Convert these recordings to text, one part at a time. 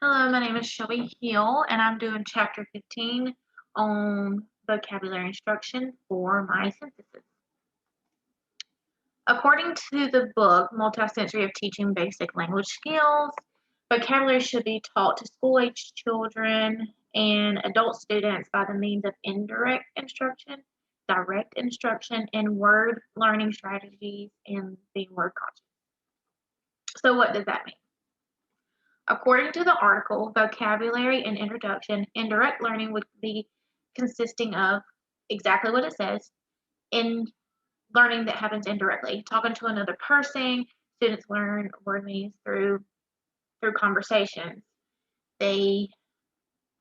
Hello, my name is Shelby Hill, and I'm doing chapter 15 on vocabulary instruction for my synthesis. According to the book, Multisensory of Teaching Basic Language Skills, vocabulary should be taught to school-age children and adult students by the means of indirect instruction, direct instruction, and word learning strategies and being word conscious. So what does that mean? According to the article, vocabulary and introduction, indirect learning would be consisting of exactly what it says in learning that happens indirectly. Talking to another person, students learn word meanings through conversations. They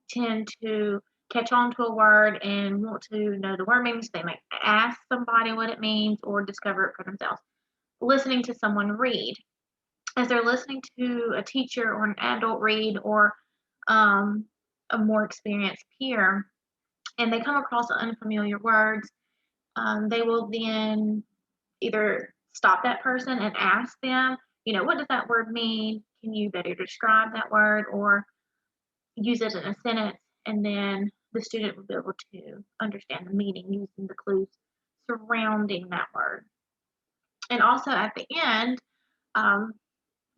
tend to catch on to a word and want to know the word meanings. They might ask somebody what it means or discover it for themselves. Listening to someone read, as they're listening to a teacher or an adult read or um, a more experienced peer, and they come across unfamiliar words, they will then either stop that person and ask them, what does that word mean? Can you better describe that word or use it in a sentence? And then the student will be able to understand the meaning using the clues surrounding that word. And also at the end, um,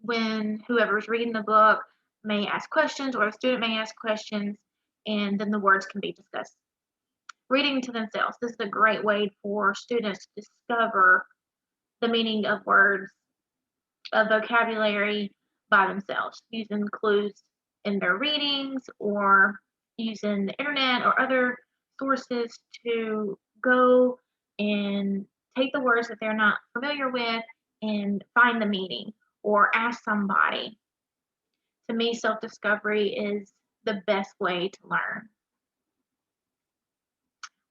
when whoever's reading the book may ask questions or a student may ask questions, and then the words can be discussed. Reading to themselves. This is a great way for students to discover the meaning of words, of vocabulary by themselves, using clues in their readings or using the internet or other sources to go and take the words that they're not familiar with and find the meaning or ask somebody. To me, self discovery is the best way to learn.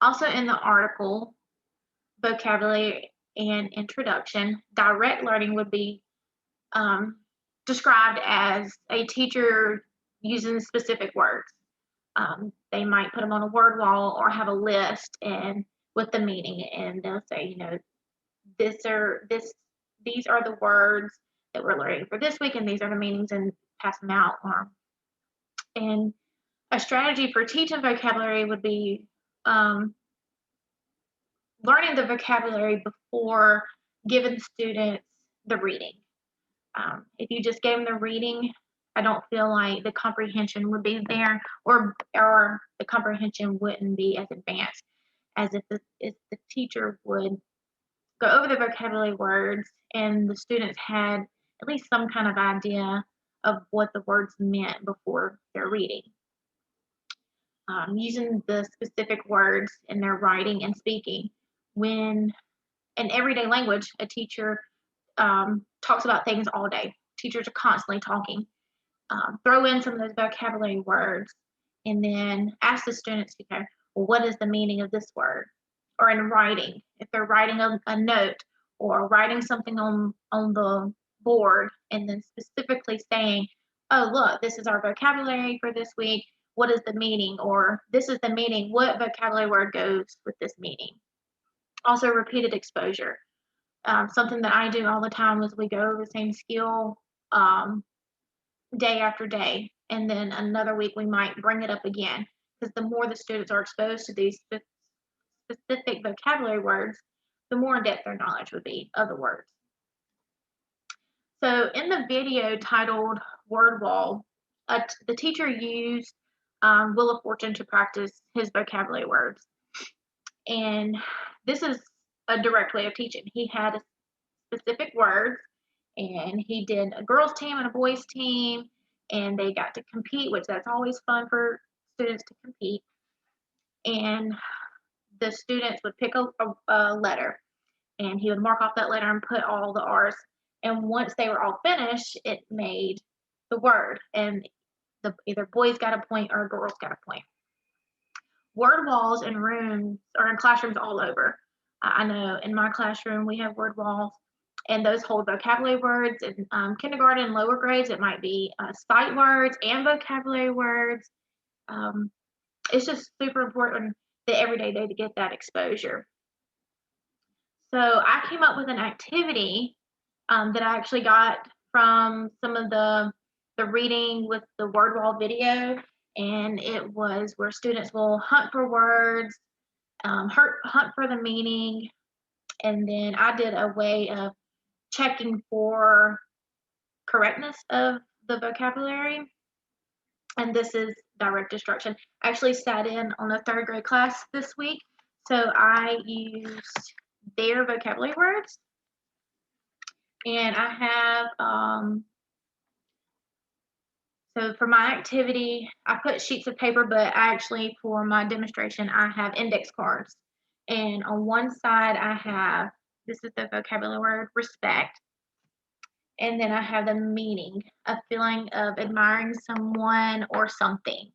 Also, in the article, vocabulary and introduction, direct learning would be um, described as a teacher using specific words. They might put them on a word wall or have a list and with the meaning, and they'll say, these are the words that we're learning for this week, and these are the meanings, and pass them out. And a strategy for teaching vocabulary would be um, learning the vocabulary before giving students the reading. If you just gave them the reading, I don't feel like the comprehension would be there, or the comprehension wouldn't be as advanced as if the teacher would go over the vocabulary words and the students had at least some kind of idea of what the words meant before their reading. Using the specific words in their writing and speaking. When in everyday language, a teacher talks about things all day. Teachers are constantly talking. Throw in some of those vocabulary words and then ask the students, well, what is the meaning of this word? Or in writing, if they're writing a note or writing something on the board and then specifically saying, oh, look, this is our vocabulary for this week. What is the meaning? Or this is the meaning. What vocabulary word goes with this meaning? Also, repeated exposure. Something that I do all the time is we go over the same skill day after day, and then another week we might bring it up again because the more the students are exposed to these specific vocabulary words, the more in depth their knowledge would be of the words. So in the video titled Word Wall, the teacher used Wheel of Fortune to practice his vocabulary words. And this is a direct way of teaching. He had specific words, and he did a girls' team and a boys' team, and they got to compete, which that's always fun for students to compete. And the students would pick a letter, and he would mark off that letter and put all the R's. And once they were all finished, it made the word, and either boys got a point or girls got a point. Word walls in rooms or in classrooms all over. I know in my classroom we have word walls, and those hold vocabulary words. In kindergarten and lower grades, it might be sight words and vocabulary words. It's just super important that every day they get that exposure. So I came up with an activity that I actually got from some of the the reading with the word wall video, and it was where students will hunt for words, hunt for the meaning, and then I did a way of checking for correctness of the vocabulary, and this is direct instruction. I actually sat in on a 3rd grade class this week, so I used their vocabulary words, and I have so for my activity, I put sheets of paper, but actually for my demonstration, I have index cards. And on one side, I have, this is the vocabulary word, respect. And then I have the meaning, a feeling of admiring someone or something.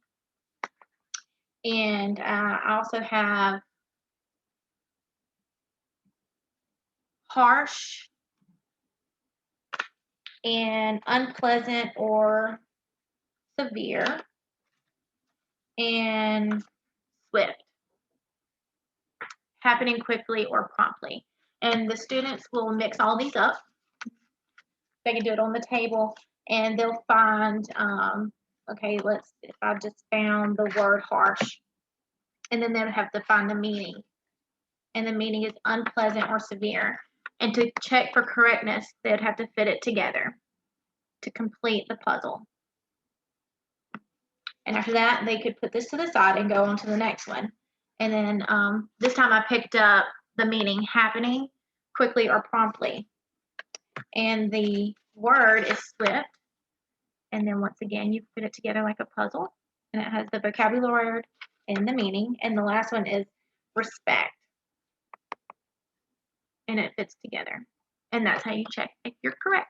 And I also have harsh and unpleasant or severe and swift, happening quickly or promptly. And the students will mix all these up. They can do it on the table, and they'll find, okay, if I just found the word harsh, and then they'll have to find the meaning. And the meaning is unpleasant or severe. And to check for correctness, they'd have to fit it together to complete the puzzle. And after that, they could put this to the side and go on to the next one. And then this time I picked up the meaning, happening quickly or promptly. And the word is swift. And then once again, you put it together like a puzzle. And it has the vocabulary word and the meaning. And the last one is respect. And it fits together. And that's how you check if you're correct.